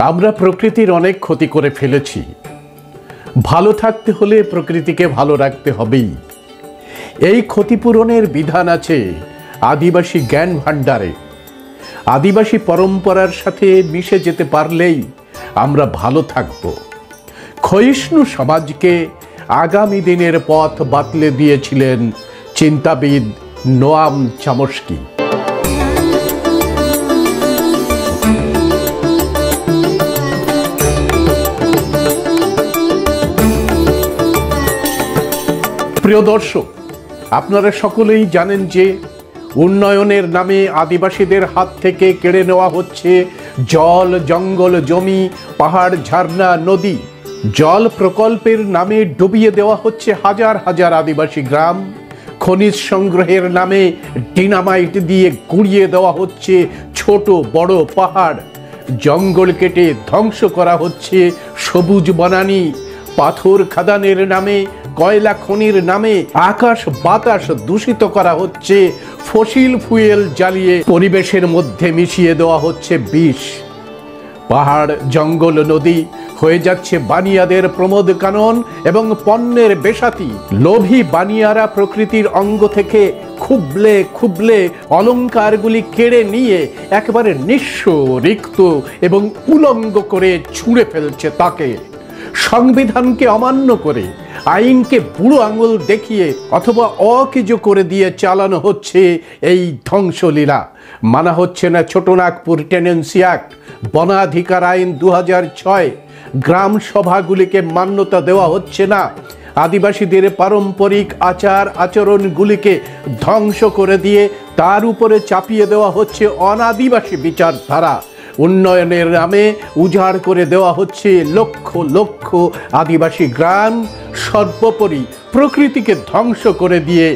আমরা প্রকৃতির অনেক ক্ষতি করে ফেলেছি। ভালো থাকতে হলে প্রকৃতিকে ভালো রাখতে হবেই। এই ক্ষতিপূরণের বিধান আছে আদিবাসী জ্ঞান ভাণ্ডারে। আদিবাসী পরম্পরার সাথে মিশে যেতে পারলেই আমরা ভালো থাকব। ক্ষয়িষ্ণু সমাজকে আগামী দিনের পথ বাতলে দিয়েছিলেন চিন্তাবিদ নোয়াম চামস্কি। প্রিয় দর্শক, আপনারা সকলেই জানেন যে উন্নয়নের নামে আদিবাসীদের হাত থেকে কেড়ে নেওয়া হচ্ছে জল, জঙ্গল, জমি, পাহাড়, ঝর্ণা, নদী। জল প্রকল্পের নামে ডুবিয়ে দেওয়া হচ্ছে হাজার হাজার আদিবাসী গ্রাম। খনিজ সংগ্রহের নামে ডিনামাইট দিয়ে গুঁড়িয়ে দেওয়া হচ্ছে ছোট বড় পাহাড়। জঙ্গল কেটে ধ্বংস করা হচ্ছে সবুজ বনানী। পাথর খাদানের নামে, কয়লা খনির নামে আকাশ বাতাস দূষিত করা হচ্ছে। ফসিল ফুয়েল জ্বালিয়ে পরিবেশের মধ্যে মিশিয়ে দেওয়া হচ্ছে বিষ। পাহাড়, জঙ্গল, নদী হয়ে যাচ্ছে বানিয়াদের প্রমোদ কানন এবং পণ্যের বেসাতি। লোভী বানিয়ারা প্রকৃতির অঙ্গ থেকে খুবলে খুবলে অলঙ্কারগুলি কেড়ে নিয়ে একেবারে নিঃস্ব, রিক্ত এবং উলঙ্গ করে ছুঁড়ে ফেলছে তাকে। সংবিধানকে অমান্য করে, আইনকে বুড়ো আঙুল দেখিয়ে অথবা অকেজো করে দিয়ে চালানো হচ্ছে এই ধ্বংসলীলা। মানা হচ্ছে না ছোটনাগপুর টেনেন্সি অ্যাক্ট, বনাধিকার আইন 2006। গ্রাম সভাগুলিকে মান্যতা দেওয়া হচ্ছে না। আদিবাসীদের পারম্পরিক আচার আচরণগুলিকে ধ্বংস করে দিয়ে তার উপরে চাপিয়ে দেওয়া হচ্ছে অনাদিবাসী বিচারধারা। উন্নয়নের নামে উজাড় করে দেওয়া হচ্ছে লক্ষ লক্ষ আদিবাসী গ্রাম। সর্বোপরি প্রকৃতিকে ধ্বংস করে দিয়ে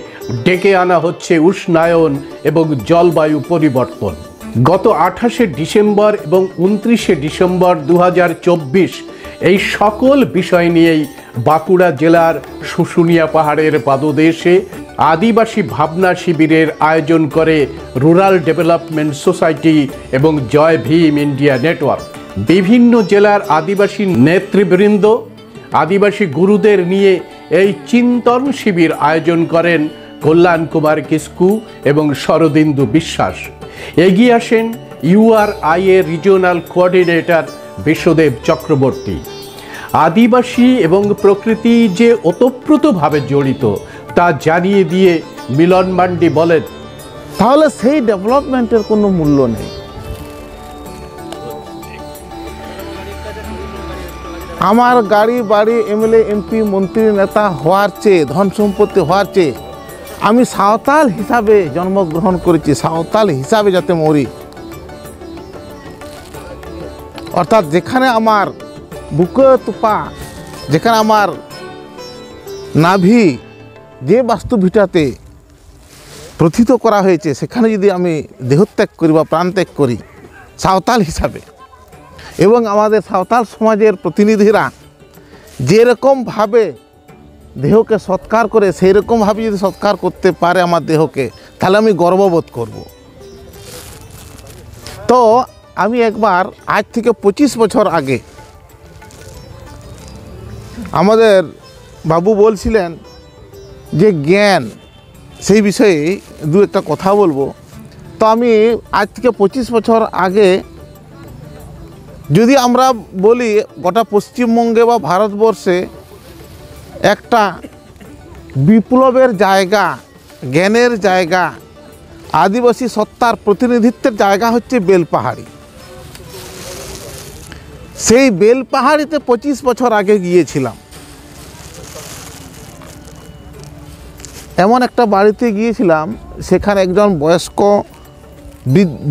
ডেকে আনা হচ্ছে উষ্ণায়ন এবং জলবায়ু পরিবর্তন। গত 28শে ডিসেম্বর এবং 29শে ডিসেম্বর 2024 এই সকল বিষয় নিয়েই বাঁকুড়া জেলার শুশুনিয়া পাহাড়ের পাদদেশে আদিবাসী ভাবনা শিবিরের আয়োজন করে রুরাল ডেভেলপমেন্ট সোসাইটি এবং জয় ভীম ইন্ডিয়া নেটওয়ার্ক। বিভিন্ন জেলার আদিবাসী নেতৃবৃন্দ, আদিবাসী গুরুদের নিয়ে এই চিন্তন শিবির আয়োজন করেন কল্যাণ কুমার কিস্কু এবং শরদিন্দু বিশ্বাস। এগিয়ে আসেন URI এর রিজিওনাল কোঅর্ডিনেটর বিশ্বদেব চক্রবর্তী। আদিবাসী এবং প্রকৃতি যে ওতপ্রোতভাবে জড়িত তা জানিয়ে দিয়ে মিলন মান্ডি বলেন, তাহলে সেই ডেভেলপমেন্টের কোনো মূল্য নেই। আমার গাড়ি বাড়ি, MLA MP মন্ত্রী নেতা হওয়ার চেয়ে, ধন সম্পত্তি হওয়ার চেয়ে আমি সাঁওতাল হিসাবে জন্মগ্রহণ করেছি, সাঁওতাল হিসাবে যাতে মরি। অর্থাৎ যেখানে আমার বুকে তুপা, যেখানে আমার নাভি যে বাস্তুভিটাতে প্রথিত করা হয়েছে, সেখানে যদি আমি দেহত্যাগ করি বা প্রাণত্যাগ করি সাঁওতাল হিসাবে, এবং আমাদের সাঁওতাল সমাজের প্রতিনিধিরা যেরকমভাবে দেহকে সৎকার করে, সেই রকমভাবে যদি সৎকার করতে পারে আমার দেহকে, তাহলে আমি গর্ববোধ করব। তো আমি একবার আজ থেকে 25 বছর আগে আমাদের বাবু বলছিলেন যে জ্ঞান, সেই বিষয়ে দু একটা কথা বলবো। তো আমি আজ থেকে 25 বছর আগে যদি আমরা বলি গোটা পশ্চিমবঙ্গে বা ভারতবর্ষে একটা বিপ্লবের জায়গা, জ্ঞানের জায়গা, আদিবাসী সত্তার প্রতিনিধিত্বের জায়গা হচ্ছে বেলপাহাড়ি। সেই বেলপাহাড়িতে 25 বছর আগে গিয়েছিলাম। এমন একটা বাড়িতে গিয়েছিলাম, সেখানে একজন বয়স্ক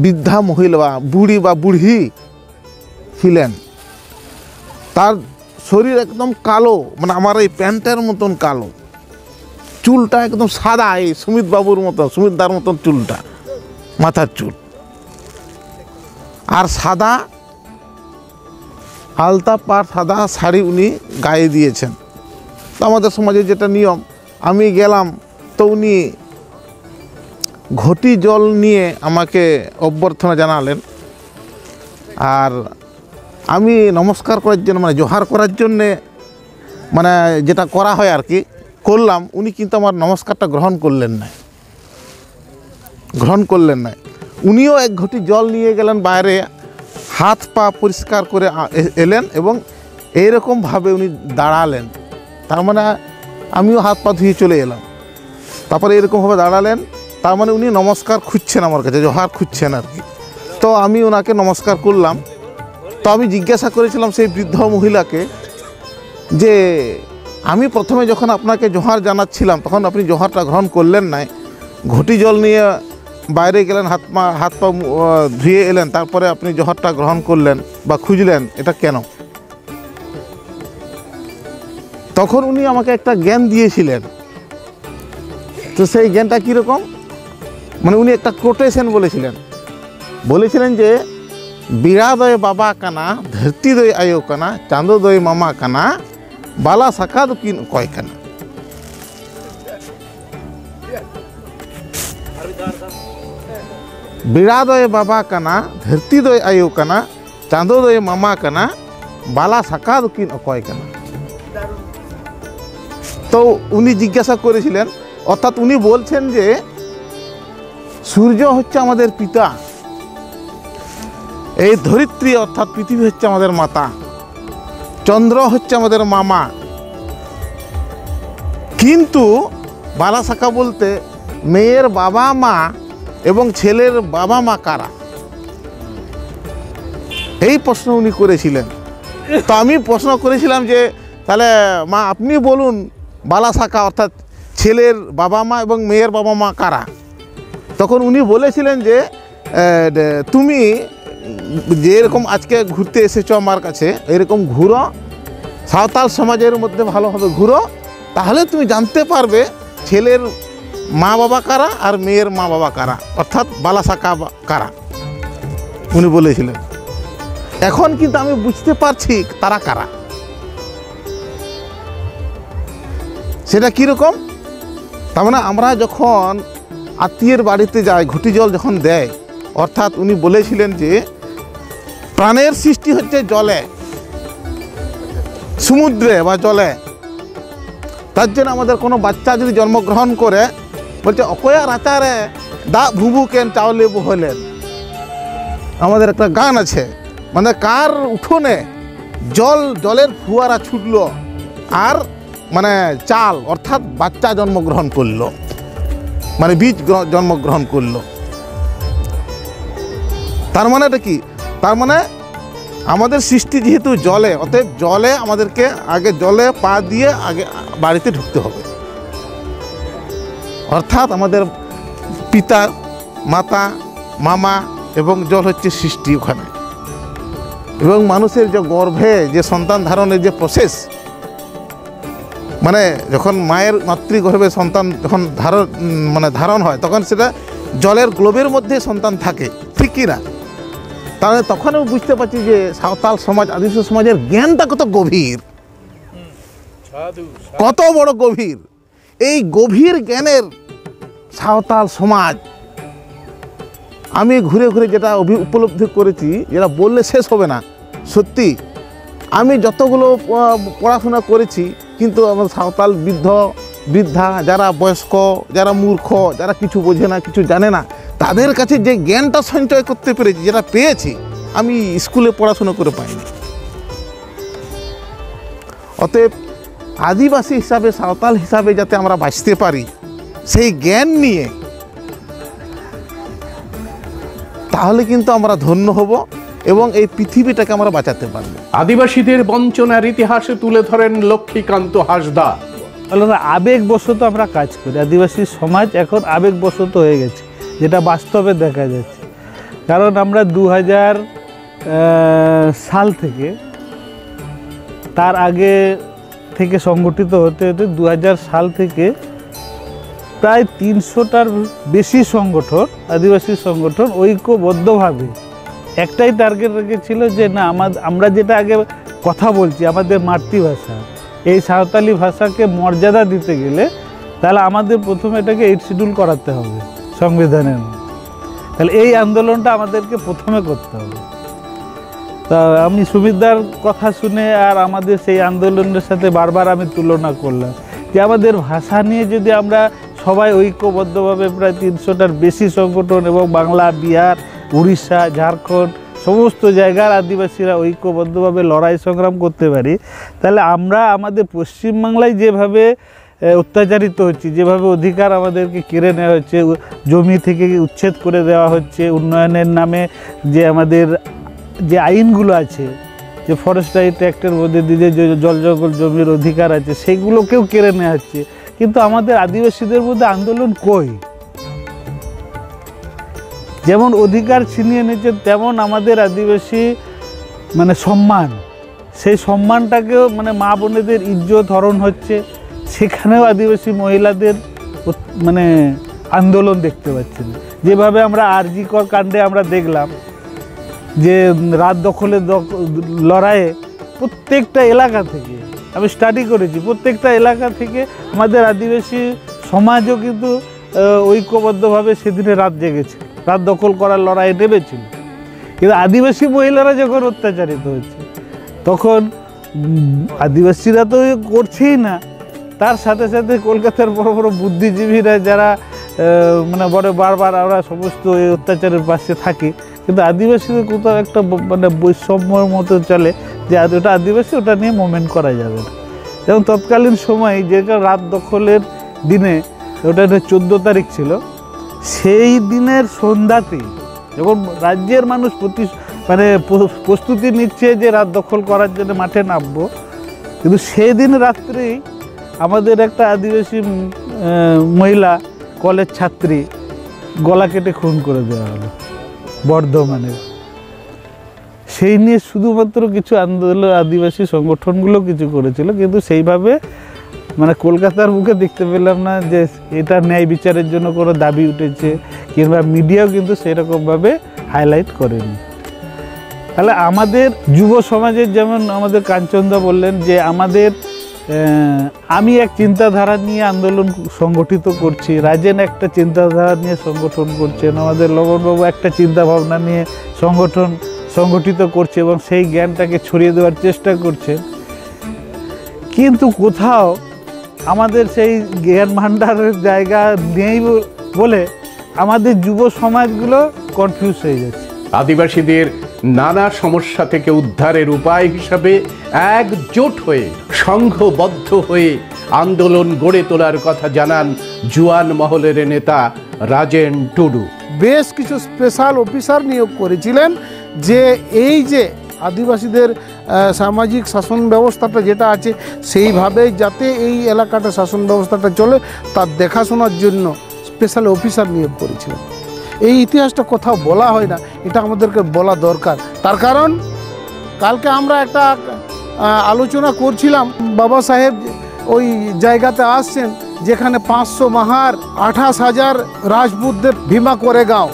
বৃদ্ধা মহিলা বা বুড়ি বা বুড়ি ছিলেন। তার শরীর একদম কালো, মানে আমার এই প্যান্টের মতন কালো, চুলটা একদম সাদা, এই সুমিত বাবুর মতন, সুমিত দার মতন চুলটা, মাথার চুল, আর সাদা আলতা পাড় সাদা শাড়ি উনি গায়ে দিয়েছেন। তো আমাদের সমাজে যেটা নিয়ম, আমি গেলাম, তো উনি ঘটি জল নিয়ে আমাকে অভ্যর্থনা জানালেন। আর আমি নমস্কার করার জন্য মানে জোহার করার জন্যে মানে যেটা করা হয় আর কি করলাম, উনি কিন্তু আমার নমস্কারটা গ্রহণ করলেন না। উনিও এক ঘটি জল নিয়ে গেলেন বাইরে, হাত পা পরিষ্কার করে এলেন এবং এইরকমভাবে উনি দাঁড়ালেন। তার মানে আমিও হাত পা ধুয়ে চলে এলাম, তারপরে এরকমভাবে দাঁড়ালেন, তার মানে উনি নমস্কার খুঁজছেন আমার কাছে, জোহার খুঁজছেন আর কি। তো আমি ওনাকে নমস্কার করলাম। তো আমি জিজ্ঞাসা করেছিলাম সেই বৃদ্ধ মহিলাকে যে আমি প্রথমে যখন আপনাকে জোহার জানাচ্ছিলাম তখন আপনি জোহারটা গ্রহণ করলেন না, ঘটি জল নিয়ে বাইরে গেলেন, হাত পা ধুয়ে এলেন, তারপরে আপনি জোহারটা গ্রহণ করলেন বা খুঁজলেন, এটা কেন? তখন উনি আমাকে একটা জ্ঞান দিয়েছিলেন। তো সেই জ্ঞানটা কীরকম, মানে উনি একটা কোটেশন বলেছিলেন যে বিড়া দয় বাবা কানা, ধরতি দয় আয়ো কানা, চাঁদো দয় মামা কানা, বালা শাখা দুকিন কয় কানা। বিড়া দয় বাবা কানা, ধরতি দয় আয়ো কানা, চাঁদো দয় মামা কানা, বালা শাখা দুকিন কয় কানা। তো উনি জিজ্ঞাসা করেছিলেন, অর্থাৎ উনি বলছেন যে সূর্য হচ্ছে আমাদের পিতা, এই ধরিত্রী অর্থাৎ পৃথিবী হচ্ছে আমাদের মাতা, চন্দ্র হচ্ছে আমাদের মামা, কিন্তু বালা শাখা বলতে মেয়ের বাবা মা এবং ছেলের বাবা মা কারা, এই প্রশ্ন উনি করেছিলেন। তো আমি প্রশ্ন করেছিলাম যে তাহলে মা আপনি বলুন বালা শাখা অর্থাৎ ছেলের বাবা মা এবং মেয়ের বাবা মা কারা। তখন উনি বলেছিলেন যে তুমি যেরকম আজকে ঘুরতে এসেছো আমার কাছে, এরকম ঘুরো, সাঁওতাল সমাজের মধ্যে ভালোভাবে ঘুরো, তাহলে তুমি জানতে পারবে ছেলের মা বাবা কারা আর মেয়ের মা বাবা কারা, অর্থাৎ বালা শাখা কারা, উনি বলেছিলেন। এখন কিন্তু আমি বুঝতে পারছি তারা কারা। সেটা কীরকম, তার মানে আমরা যখন আত্মীয়ের বাড়িতে যাই, ঘটি জল যখন দেয়, অর্থাৎ উনি বলেছিলেন যে প্রাণের সৃষ্টি হচ্ছে জলে, সমুদ্রে বা জলে। তার জন্য আমাদের কোনো বাচ্চা যদি জন্মগ্রহণ করে বলছে অকয়া রাচারে দা ভুবু কেন চাউলে হলেন, আমাদের একটা গান আছে, মানে কার উঠোনে জলের ফুয়ারা ছুটলো আর মানে চাল অর্থাৎ বাচ্চা জন্মগ্রহণ করলো, মানে বীজ জন্মগ্রহণ করলো। তার মানে এটা কি, তার মানে আমাদের সৃষ্টি যেহেতু জলে, অতএব জলে আমাদেরকে আগে জলে পা দিয়ে আগে বাড়িতে ঢুকতে হবে। অর্থাৎ আমাদের পিতা, মাতা, মামা এবং জল হচ্ছে সৃষ্টি ওখানে। এবং মানুষের যে গর্ভে যে সন্তান ধারণের যে প্রসেস, মানে যখন মায়ের মাতৃগর্ভে সন্তান যখন ধারণ হয়, তখন সেটা জলের গ্লোবের মধ্যে সন্তান থাকে, ঠিক কি না? তাহলে তখনও বুঝতে পারছি যে সাঁওতাল সমাজ, আদিবাসী সমাজের জ্ঞানটা কত গভীর, কত বড় গভীর। এই গভীর জ্ঞানের সাঁওতাল সমাজ আমি ঘুরে ঘুরে যেটা উপলব্ধি করেছি, যেটা বললে শেষ হবে না। সত্যি আমি যতগুলো পড়াশোনা করেছি, কিন্তু আমার সাঁওতাল বৃদ্ধা যারা বয়স্ক, যারা মূর্খ, যারা কিছু বোঝে না, কিছু জানে না, তাদের কাছে যে জ্ঞানটা সঞ্চয় করতে পেরেছি, যেটা পেয়েছি, আমি স্কুলে পড়াশোনা করে পাইনি। অতএব আদিবাসী হিসাবে, সাঁওতাল হিসাবে যাতে আমরা বাঁচতে পারি সেই জ্ঞান নিয়ে, তাহলে কিন্তু আমরা ধন্য হব এবং এই পৃথিবীটাকে আমরা বাঁচাতে পারবো। আদিবাসীদের বঞ্চনার ইতিহাসে তুলে ধরেন লক্ষ্মীকান্ত হাসদা। আবেগবশত আমরা কাজ করি, আদিবাসী সমাজ এখন আবেগবশত হয়ে গেছে, যেটা বাস্তবে দেখা যাচ্ছে। কারণ আমরা 2000 সাল থেকে, তার আগে থেকে সংগঠিত হতে হতে 2000 সাল থেকে প্রায় 300টার বেশি সংগঠন, আদিবাসী সংগঠন ঐক্যবদ্ধভাবে একটাই টার্গেট রেখেছিল যে না, আমরা যেটা আগে কথা বলছি, আমাদের মাতৃভাষা, এই সাঁওতালি ভাষাকে মর্যাদা দিতে গেলে তাহলে আমাদের প্রথমে এটাকে 8 শিডিউল করাতে হবে সংবিধানের। তাহলে এই আন্দোলনটা আমাদেরকে প্রথমে করতে হবে। তা আমি সুমিতদার কথা শুনে আর আমাদের সেই আন্দোলনের সাথে বারবার আমি তুলনা করলাম যে আমাদের ভাষা নিয়ে যদি আমরা সবাই ঐক্যবদ্ধভাবে প্রায় 300টার বেশি সংগঠন এবং বাংলা, বিহার, উড়িষ্যা, ঝাড়খণ্ড সমস্ত জায়গার আদিবাসীরা ঐক্যবদ্ধভাবে লড়াই সংগ্রাম করতে পারি, তাহলে আমরা আমাদের পশ্চিমবাংলায় যেভাবে অত্যাচারিত হচ্ছে, যেভাবে অধিকার আমাদেরকে কেড়ে নেওয়া হচ্ছে, জমি থেকে উচ্ছেদ করে দেওয়া হচ্ছে, উন্নয়নের নামে যে আমাদের যে আইনগুলো আছে, যে ফরেস্ট রাইট অ্যাক্টের মধ্যে দিয়ে যে জল জঙ্গল জমির অধিকার আছে সেইগুলোকেও কেড়ে নেওয়া হচ্ছে, কিন্তু আমাদের আদিবাসীদের মধ্যে আন্দোলন কই? যেমন অধিকার ছিনিয়ে নিচ্ছে তেমন আমাদের আদিবাসী মানে সম্মান, সেই সম্মানটাকেও মানে মা বোনেদের ইজ্জত হরণ হচ্ছে, সেখানেও আদিবাসী মহিলাদের মানে আন্দোলন দেখতে পাচ্ছি না। যেভাবে আমরা আরজি কর কাণ্ডে আমরা দেখলাম যে রাত দখলের লড়াইয়ে প্রত্যেকটা এলাকা থেকে, আমি স্টাডি করেছি, প্রত্যেকটা এলাকা থেকে আমাদের আদিবাসী সমাজও কিন্তু ঐক্যবদ্ধভাবে সেদিনে রাত জেগেছে, রাত দখল করার লড়াইয়ে নেমেছিল। কিন্তু আদিবাসী মহিলারা যখন অত্যাচারিত হচ্ছে তখন আদিবাসীরা তো করছেই না, তার সাথে সাথে কলকাতার বড় বড় বুদ্ধিজীবীরা যারা মানে বারবার আমরা সমস্ত এই অত্যাচারের পাশে থাকি, কিন্তু আদিবাসীদের কোথাও একটা মানে বৈষম্যের মতো চলে যে ওটা আদিবাসী, ওটা নিয়ে মুভমেন্ট করা যাবে না। যেমন তৎকালীন সময় যে রাত দখলের দিনে, ওটা 14 তারিখ ছিল, সেই দিনের সন্ধ্যাতেই যখন রাজ্যের মানুষ মানে প্রস্তুতি নিচ্ছে যে রাত দখল করার জন্য মাঠে নামবো, কিন্তু সেই দিন রাত্রেই আমাদের একটা আদিবাসী মহিলা কলেজ ছাত্রী গলা কেটে খুন করে দেওয়া হলো বর্ধমানে। সেই নিয়ে শুধুমাত্র কিছু আন্দোলন আদিবাসী সংগঠনগুলো কিছু করেছিল, কিন্তু সেইভাবে মানে কলকাতার মুখে দেখতে পেলাম না যে এটা ন্যায় বিচারের জন্য কোনো দাবি উঠেছে, কিংবা মিডিয়াও কিন্তু সেরকমভাবে হাইলাইট করেনি। তাহলে আমাদের যুব সমাজের, যেমন আমাদের কাঞ্চনদা বললেন যে আমাদের আমি এক চিন্তাধারা নিয়ে আন্দোলন সংগঠিত করছি, রাজেন একটা চিন্তাধারা নিয়ে সংগঠন করছেন, আমাদের লবণবাবু একটা চিন্তা ভাবনা নিয়ে সংগঠিত করছে এবং সেই জ্ঞানটাকে ছড়িয়ে দেওয়ার চেষ্টা করছেন, কিন্তু কোথাও আমাদের সেই জ্ঞান ভাণ্ডারের জায়গা নেই বলে আমাদের যুব সমাজগুলো কনফিউজ হয়ে যাচ্ছে। আদিবাসীদের নানা সমস্যা থেকে উদ্ধারের উপায় হিসাবে একজোট হয়ে, সংঘবদ্ধ হয়ে আন্দোলন গড়ে তোলার কথা জানান জুয়ান মহলের নেতা রাজেন টুডু। বেশ কিছু স্পেশাল অফিসার নিয়োগ করেছিলেন যে এই যে আদিবাসীদের সামাজিক শাসন ব্যবস্থাটা যেটা আছে সেইভাবেই যাতে এই এলাকাটা শাসন ব্যবস্থাটা চলে তার দেখাশোনার জন্য স্পেশাল অফিসার নিয়োগ করেছিলেন। এই ইতিহাসটা কোথাও বলা হয় না, এটা আমাদেরকে বলা দরকার। তার কারণ কালকে আমরা একটা আলোচনা করছিলাম, বাবা সাহেব ওই জায়গাতে আসছেন যেখানে 500 মাহার 28,000 রাজপুতদের ভীমা করে গাঁও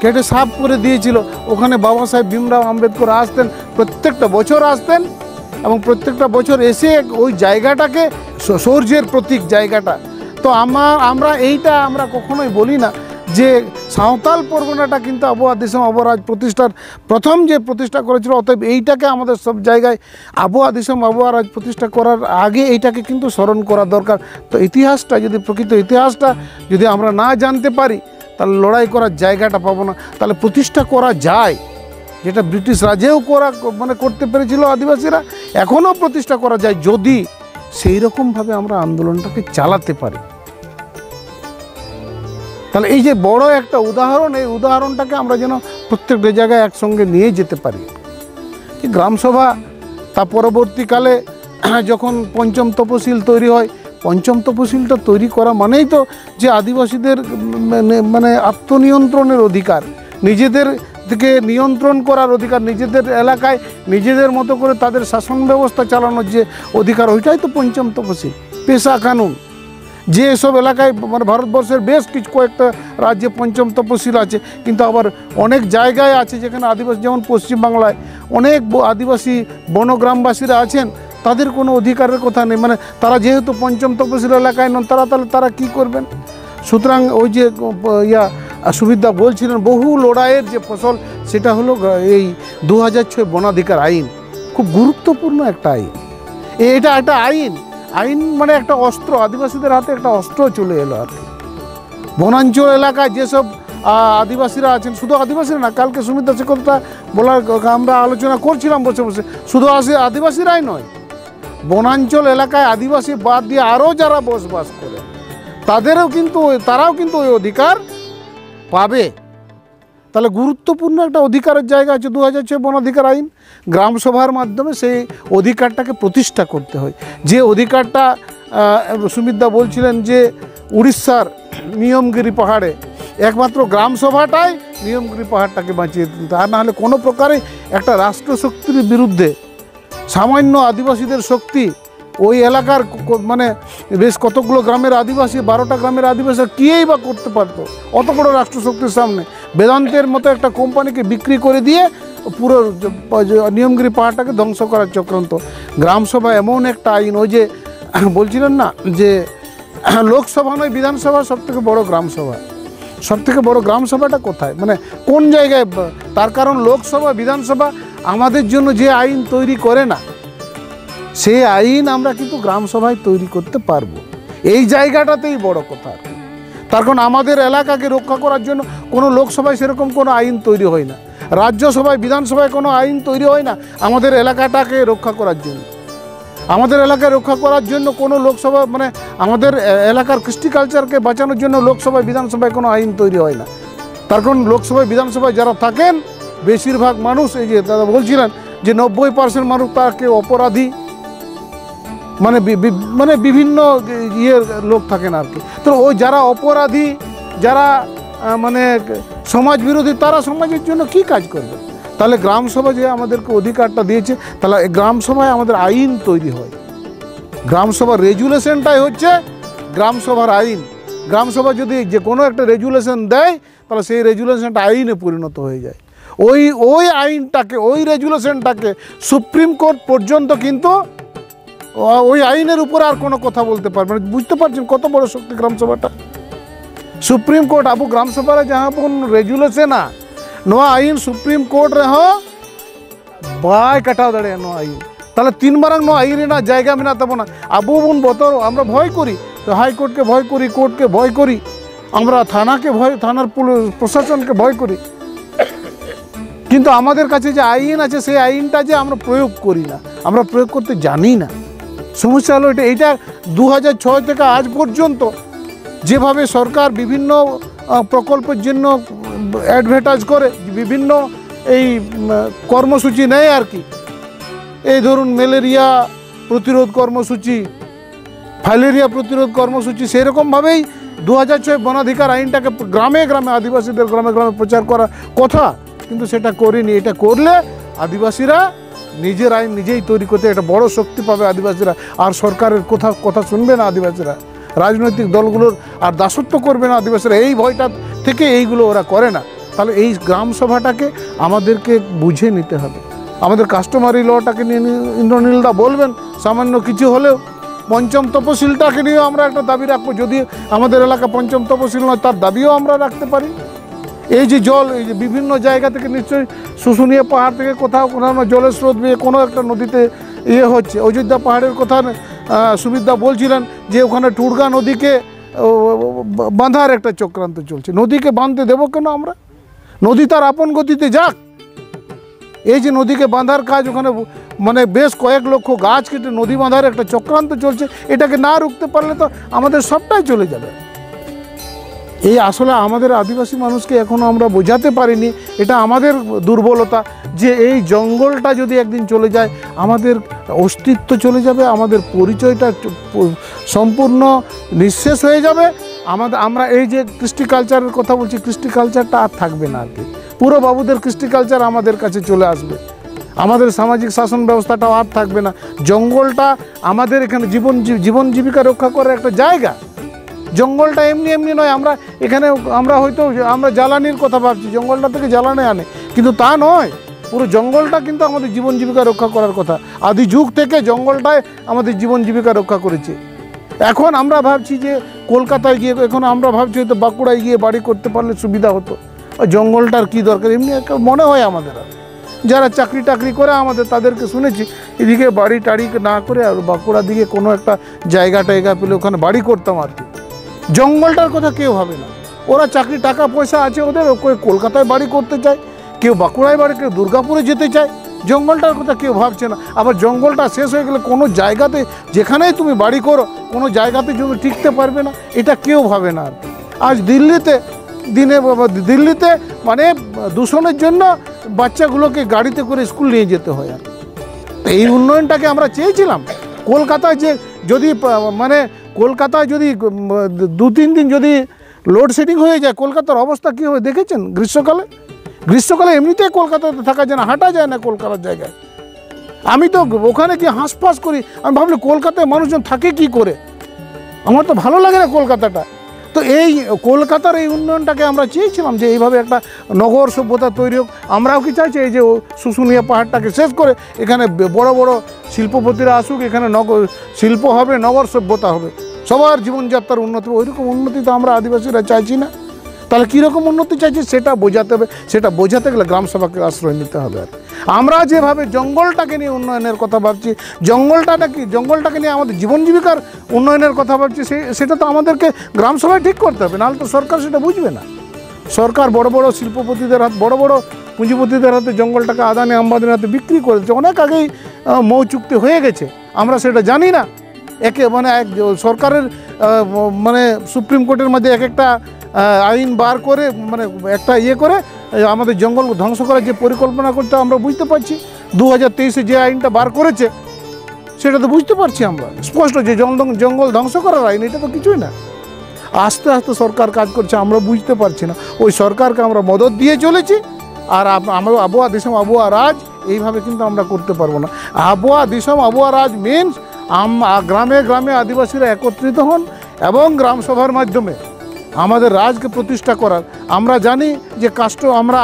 কেটে সাফ করে দিয়েছিল। ওখানে বাবা সাহেব ভীমরাও আম্বেদকর আসতেন, প্রত্যেকটা বছর আসতেন এবং প্রত্যেকটা বছর এসে ওই জায়গাটাকে শৌর্যের প্রতীক জায়গাটা। তো আমরা এইটা আমরা কখনোই বলি না যে সাঁওতাল পরগনাটা কিন্তু আবু আদিসম আবু রাজ প্রতিষ্ঠার প্রথম যে প্রতিষ্ঠা করেছিল, অতএব এইটাকে আমাদের সব জায়গায় আবু আদিসম আবু রাজ প্রতিষ্ঠা করার আগে এইটাকে কিন্তু স্মরণ করা দরকার। তো ইতিহাসটা যদি, প্রকৃত ইতিহাসটা যদি আমরা না জানতে পারি তাহলে লড়াই করার জায়গাটা পাবো না। তাহলে প্রতিষ্ঠা করা যায়, যেটা ব্রিটিশ রাজেও করতে পেরেছিল আদিবাসীরা, এখনও প্রতিষ্ঠা করা যায় যদি সেই রকমভাবে আমরা আন্দোলনটাকে চালাতে পারি। তাহলে এই যে বড় একটা উদাহরণ, এই উদাহরণটাকে আমরা যেন প্রত্যেকটা জায়গায় একসঙ্গে নিয়ে যেতে পারি। গ্রামসভা তা পরবর্তীকালে যখন পঞ্চম তপশিল তৈরি হয়, পঞ্চম তপশিলটা তৈরি করা মানেই তো যে আদিবাসীদের মানে আত্মনিয়ন্ত্রণের অধিকার, নিজেদের থেকে নিয়ন্ত্রণ করার অধিকার, নিজেদের এলাকায় নিজেদের মতো করে তাদের শাসন ব্যবস্থা চালানোর যে অধিকার, ওইটাই তো পঞ্চম তপশিল। পেশা কানুন, যে সব এলাকায় মানে ভারতবর্ষের বেশ কিছু কয়েকটা রাজ্যে পঞ্চম তপশিল আছে, কিন্তু আবার অনেক জায়গায় আছে যেখানে আদিবাসী, যেমন পশ্চিমবাংলায় অনেক আদিবাসী বনগ্রামবাসীরা আছেন, তাদের কোনো অধিকারের কথা নেই। মানে তারা যেহেতু পঞ্চম তপশিল এলাকায় নন, তারা কী করবেন? সুতরাং ওই যে সুবিধা বলছিলেন, বহু লড়াইয়ের যে ফসল সেটা হলো এই 2006 বনাধিকার আইন। খুব গুরুত্বপূর্ণ একটা আইন। এটা একটা আইন মানে একটা অস্ত্র, আদিবাসীদের হাতে একটা অস্ত্র চলে এলো আর কি। বনাঞ্চল এলাকায় যেসব আদিবাসীরা আছেন, শুধু আদিবাসীরা না, কালকে সুমিতা সে কথাটা বলার আমরা আলোচনা করছিলাম বসে বসে, শুধু আদিবাসীরাই নয়, বনাঞ্চল এলাকায় আদিবাসী বাদ দিয়ে আরও যারা বসবাস করে তারাও কিন্তু ওই অধিকার পাবে। তাহলে গুরুত্বপূর্ণ একটা অধিকারের জায়গা আছে 2006 বনাধিকার আইন। গ্রাম সভার মাধ্যমে সেই অধিকারটাকে প্রতিষ্ঠা করতে হয়। যে অধিকারটা সুমিতদা বলছিলেন যে উড়িষ্যার নিয়মগিরি পাহাড়ে একমাত্র গ্রাম সভাটাই নিয়মগিরি পাহাড়টাকে বাঁচিয়ে দিত। আর নাহলে কোনো প্রকারে একটা রাষ্ট্রশক্তির বিরুদ্ধে সামান্য আদিবাসীদের শক্তি, ওই এলাকার মানে বেশ কতগুলো গ্রামের আদিবাসী, 12টা গ্রামের আদিবাসী কীই বা করতে পারতো অত বড় রাষ্ট্রশক্তির সামনে? বেদান্তের মতো একটা কোম্পানিকে বিক্রি করে দিয়ে পুরো নিয়মগিরি পাহাড়টাকে ধ্বংস করার চক্রান্ত। গ্রামসভা এমন একটা আইন, ওই যে বলছিলেন না যে লোকসভা নয় বিধানসভা সবথেকে বড় গ্রামসভা। সবথেকে বড় গ্রামসভাটা কোথায়, মানে কোন জায়গায়? তার কারণ লোকসভা বিধানসভা আমাদের জন্য যে আইন তৈরি করে না, সেই আইন আমরা কিন্তু গ্রামসভায় তৈরি করতে পারবো। এই জায়গাটাতেই বড় কথা। তার কারণ আমাদের এলাকাকে রক্ষা করার জন্য কোনো লোকসভায় সেরকম কোনো আইন তৈরি হয় না, রাজ্যসভায় বিধানসভায় কোনো আইন তৈরি হয় না আমাদের এলাকাটাকে রক্ষা করার জন্য। আমাদের এলাকায় রক্ষা করার জন্য কোনো লোকসভা, মানে আমাদের এলাকার কৃষ্টি কালচারকে বাঁচানোর জন্য লোকসভায় বিধানসভায় কোনো আইন তৈরি হয় না। তার কারণ লোকসভায় বিধানসভায় যারা থাকেন বেশিরভাগ মানুষ, এই যে দাদা বলছিলেন যে 90% মানুষ তাকে অপরাধী, মানে বিভিন্ন ইয়ের লোক থাকেন আর কি। তো ওই যারা অপরাধী, যারা মানে সমাজ বিরোধী, তারা সমাজের জন্য কি কাজ করবে? তাহলে গ্রামসভা যে আমাদেরকে অধিকারটা দিয়েছে, তাহলে গ্রামসভায় আমাদের আইন তৈরি হয়। গ্রামসভার রেজুলেশনটাই হচ্ছে গ্রামসভার আইন। গ্রামসভা যদি যে কোনো একটা রেজুলেশন দেয়, তাহলে সেই রেজুলেশনটা আইনে পরিণত হয়ে যায়। ওই আইনটাকে, ওই রেজুলেশনটাকে সুপ্রিম কোর্ট পর্যন্ত কিন্তু ওই আইনের উপর আর কোনো কথা বলতে পারবে না। বুঝতে পারছেন কত বড় শক্তি গ্রামসভাটা? सुप्रीम कोर्ट अब ग्राम सभा जहाँ पर रेजुलेशन नवा आईन सुप्रीम कोर्ट रहो बाय कटाव दाड़े नो आईन ताहले तीन मारांग नो आईन जायगा मेना तबना आबो बन बतर आमरा भय करी तो हाईकोर्ट के भय करी कोर्ट के भय करी आमरा थाना के भय थानार प्रशासन के भय करी किन्तु आमादेर काछे जे आईन आछे सेई आईनटा जे आमरा प्रयोग करी ना आमरा प्रयोग करते जानी ना समस्या हलो एटा 2006 থেকে आज पर्यन्त যেভাবে সরকার বিভিন্ন প্রকল্পের জন্য অ্যাডভার্টাইজ করে বিভিন্ন এই কর্মসূচি নেয় আর কি এই ধরুন ম্যালেরিয়া প্রতিরোধ কর্মসূচি ফাইলেরিয়া প্রতিরোধ কর্মসূচি সেই রকম ভাবেই 2006 বনাধিকার আইনটাকে গ্রামে গ্রামে আদিবাসীদের গ্রামে গ্রামে প্রচার করার কথা কিন্তু সেটা করেনি এটা করলে আদিবাসীরা নিজের আইন নিজেই তৈরি করতে একটা বড় শক্তি পাবে আদিবাসীরা আর সরকারের কথা শুনবে না আদিবাসীরা রাজনৈতিক দলগুলোর আর দাসত্ব করবে না আদিবাসীরা এই ভয়টা থেকে এইগুলো ওরা করে না তাহলে এই গ্রাম সভাটাকে আমাদেরকে বুঝে নিতে হবে আমাদের কাস্টমারি লটাকে নিয়ে ইন্দ্রনীলদা বলবেন সামান্য কিছু হলেও পঞ্চম তপশিলটাকে নিয়ে আমরা একটা দাবি রাখবো যদি আমাদের এলাকা পঞ্চম তপশিল নয় তার দাবিও আমরা রাখতে পারি এই যে জল এই যে বিভিন্ন জায়গা থেকে নিশ্চয়ই শুশুনিয়া পাহাড় থেকে কোথাও কোথাও জলের স্রোত বেয়ে কোনো একটা নদীতে ইয়ে হচ্ছে অযোধ্যা পাহাড়ের কথা সুমিতদা বলছিলেন যে ওখানে টুরগা নদীকে বাঁধার একটা চক্রান্ত চলছে নদীকে বাঁধতে দেবো কেন আমরা নদী তার আপন গতিতে যাক এই যে নদীকে বাঁধার কাজ ওখানে মানে বেশ কয়েক লক্ষ গাছ কেটে নদী বাঁধার একটা চক্রান্ত চলছে এটাকে না রুখতে পারলে তো আমাদের সবটাই চলে যাবে এই আসলে আমাদের আদিবাসী মানুষকে এখনও আমরা বোঝাতে পারিনি এটা আমাদের দুর্বলতা যে এই জঙ্গলটা যদি একদিন চলে যায় আমাদের অস্তিত্ব চলে যাবে আমাদের পরিচয়টা সম্পূর্ণ নিঃশেষ হয়ে যাবে আমরা এই যে কৃষ্টি কালচারের কথা বলছি কৃষ্টি কালচারটা আর থাকবে না আর কি পুরো বাবুদের কৃষ্টি কালচার আমাদের কাছে চলে আসবে আমাদের সামাজিক শাসন ব্যবস্থাটাও আর থাকবে না জঙ্গলটা আমাদের এখানে জীবন জীবিকা রক্ষা করার একটা জায়গা জঙ্গলটা এমনি এমনি নয় আমরা এখানে আমরা হয়তো আমরা জ্বালানির কথা ভাবছি জঙ্গলটা থেকে জ্বালানি আনে কিন্তু তা নয় পুরো জঙ্গলটা কিন্তু আমাদের জীবন জীবিকা রক্ষা করার কথা আদি যুগ থেকে জঙ্গলটাই আমাদের জীবন জীবিকা রক্ষা করেছে এখন আমরা ভাবছি যে কলকাতায় গিয়ে এখন আমরা ভাবছি হয়তো বাঁকুড়ায় গিয়ে বাড়ি করতে পারলে সুবিধা হতো ওই জঙ্গলটার কী দরকার, এমনি একটা মনে হয় আমাদের। আর যারা চাকরি টাকরি করে আমাদের তাদেরকে শুনেছি এদিকে বাড়ি টাড়ি না করে আর বাঁকুড়ার দিকে কোনো একটা জায়গা টায়গা পেলে ওখানে বাড়ি করতাম আর কি। জঙ্গলটার কথা কেউ ভাবে না। ওরা চাকরি টাকা পয়সা আছে ওদের, কেউ কলকাতায় বাড়ি করতে চায়, কেউ বাঁকুড়ায় বাড়ি, কেউ দুর্গাপুরে যেতে চায়। জঙ্গলটার কথা কেউ ভাবছে না। আবার জঙ্গলটা শেষ হয়ে গেলে কোনো জায়গাতে যেখানেই তুমি বাড়ি করো কোনো জায়গাতে জমি টিকতে পারবে না, এটা কেউ ভাবে না আর কি। আজ দিল্লিতে মানে দূষণের জন্য বাচ্চাগুলোকে গাড়িতে করে স্কুল নিয়ে যেতে হয়। আর এই উন্নয়নটাকে আমরা চেয়েছিলাম। কলকাতায় যে যদি মানে কলকাতায় যদি 2-3 দিন যদি লোডশেডিং হয়ে যায়, কলকাতার অবস্থা কী হবে দেখেছেন? গ্রীষ্মকালে এমনিতেই কলকাতাতে থাকা যায় না, হাঁটা যায় না কলকাতার জায়গায়। আমি তো ওখানে গিয়ে হাঁসফাঁস করি, আমি ভাবলি কলকাতায় মানুষজন থাকে কি করে, আমার তো ভালো লাগে না কলকাতাটা। তো এই কলকাতার এই উন্নয়নটাকে আমরা চেয়েছিলাম যে এইভাবে একটা নগর সভ্যতা তৈরি হোক। আমরাও কি চাইছি এই যে শুশুনিয়া পাহাড়টাকে শেষ করে এখানে বড় বড় শিল্পপতিরা আসুক, এখানে শিল্প হবে, নগর সভ্যতা হবে, সবার জীবনযাত্রার উন্নতি। ওইরকম উন্নতি তো আমরা আদিবাসীরা চাইছি না। তাহলে কীরকম উন্নতি চাইছি সেটা বোঝাতে হবে। সেটা বোঝাতে গেলে গ্রামসভাকে আশ্রয় নিতে হবে। আর আমরা যেভাবে জঙ্গলটাকে নিয়ে উন্নয়নের কথা ভাবছি, জঙ্গলটাকে নিয়ে আমাদের জীবন জীবিকার উন্নয়নের কথা ভাবছি, সেটা তো আমাদেরকে গ্রামসভায় ঠিক করতে হবে, নাহলে তো সরকার সেটা বুঝবে না। সরকার বড় বড় শিল্পপতিদের হাতে, বড় বড় পুঁজিপতিদের হাতে জঙ্গলটাকে আদানি আম্বানির হাতে বিক্রি করেছে। অনেক আগেই মৌ চুক্তি হয়ে গেছে, আমরা সেটা জানি না। সরকারের মানে সুপ্রিম কোর্টের মধ্যে একটা আইন বার করে মানে একটা করে আমাদের জঙ্গল ধ্বংস করার যে পরিকল্পনা করতে আমরা বুঝতে পারছি। 2023-এ যে আইনটা বার করেছে সেটা তো বুঝতে পারছি আমরা স্পষ্ট, যে জঙ্গল ধ্বংস করার আইন, এটা তো কিছুই না। আস্তে আস্তে সরকার কাজ করছে, আমরা বুঝতে পারছি না। ওই সরকারকে আমরা মদত দিয়ে চলেছি। আর আমরা আবহাওয়া দিশম আবহাওয়া রাজ এইভাবে কিন্তু আমরা করতে পারবো না। আবহাওয়া দিশম আবহাওয়া রাজ মিনস গ্রামে গ্রামে আদিবাসীরা একত্রিত হন এবং গ্রামসভার মাধ্যমে আমাদের রাজকে প্রতিষ্ঠা করার। আমরা জানি যে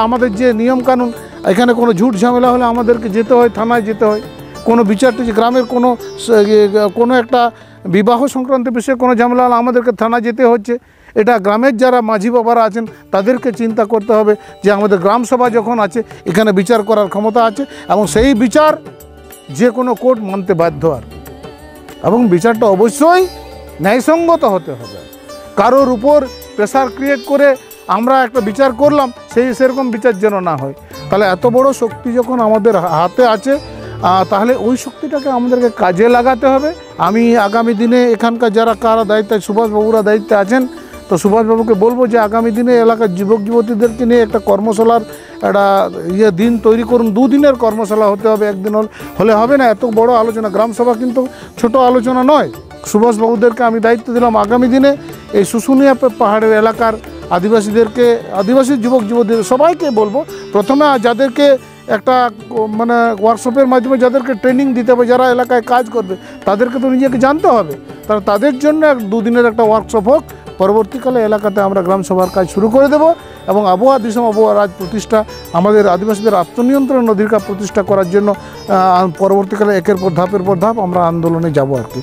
আমাদের যে নিয়মকানুন, এখানে কোনো ঝুট ঝামেলা হলে আমাদেরকে যেতে হয়, থানায় যেতে হয়। কোনো বিচারটি গ্রামের কোনো একটা বিবাহ সংক্রান্ত বিষয়ে কোনো ঝামেলা হলে আমাদেরকে থানা যেতে হচ্ছে। এটা গ্রামের যারা মাঝি বাবারা আছেন তাদেরকে চিন্তা করতে হবে যে আমাদের গ্রামসভা যখন আছে এখানে বিচার করার ক্ষমতা আছে এবং সেই বিচার যে কোনো কোর্ট মানতে বাধ্য। আর এবং বিচারটা অবশ্যই ন্যায়সঙ্গত হতে হবে। কারোর উপর প্রেসার ক্রিয়েট করে আমরা একটা বিচার করলাম, সেরকম বিচার যেন না হয়। তাহলে এত বড় শক্তি যখন আমাদের হাতে আছে, তাহলে ওই শক্তিটাকে আমাদেরকে কাজে লাগাতে হবে। আমি আগামী দিনে এখানকার যারা কারা দায়িত্বে, সুভাষবাবুরা দায়িত্বে আছেন, তো সুভাষবাবুকে বলবো যে আগামী দিনে এলাকার যুবক যুবতীদেরকে নিয়ে একটা কর্মশালার একটা দিন তৈরি করুন। 2 দিনের কর্মশালা হতে হবে, একদিন হলে হবে না। এত বড় আলোচনা, গ্রামসভা কিন্তু ছোট আলোচনা নয়। সুভাষবাবুদেরকে আমি দায়িত্ব দিলাম আগামী দিনে এই শুশুনিয়া পাহাড়ের এলাকার আদিবাসী যুবক যুবতীদের সবাইকে বলবো, প্রথমে যাদেরকে একটা মানে ওয়ার্কশপের মাধ্যমে যাদেরকে ট্রেনিং দিতে হবে, যারা এলাকায় কাজ করবে তাদেরকে তো নিজেকে জানতে হবে। তাদের জন্য 2 দিনের একটা ওয়ার্কশপ হোক। পরবর্তীকালে এলাকাতে আমরা গ্রামসভার কাজ শুরু করে দেব এবং আবহাওয়া দিশম আবহাওয়া রাজ প্রতিষ্ঠা, আমাদের আদিবাসীদের আত্মনিয়ন্ত্রণ অধিকার প্রতিষ্ঠা করার জন্য পরবর্তীকালে একের পর ধাপের পর ধাপ আমরা আন্দোলনে যাব আর কি।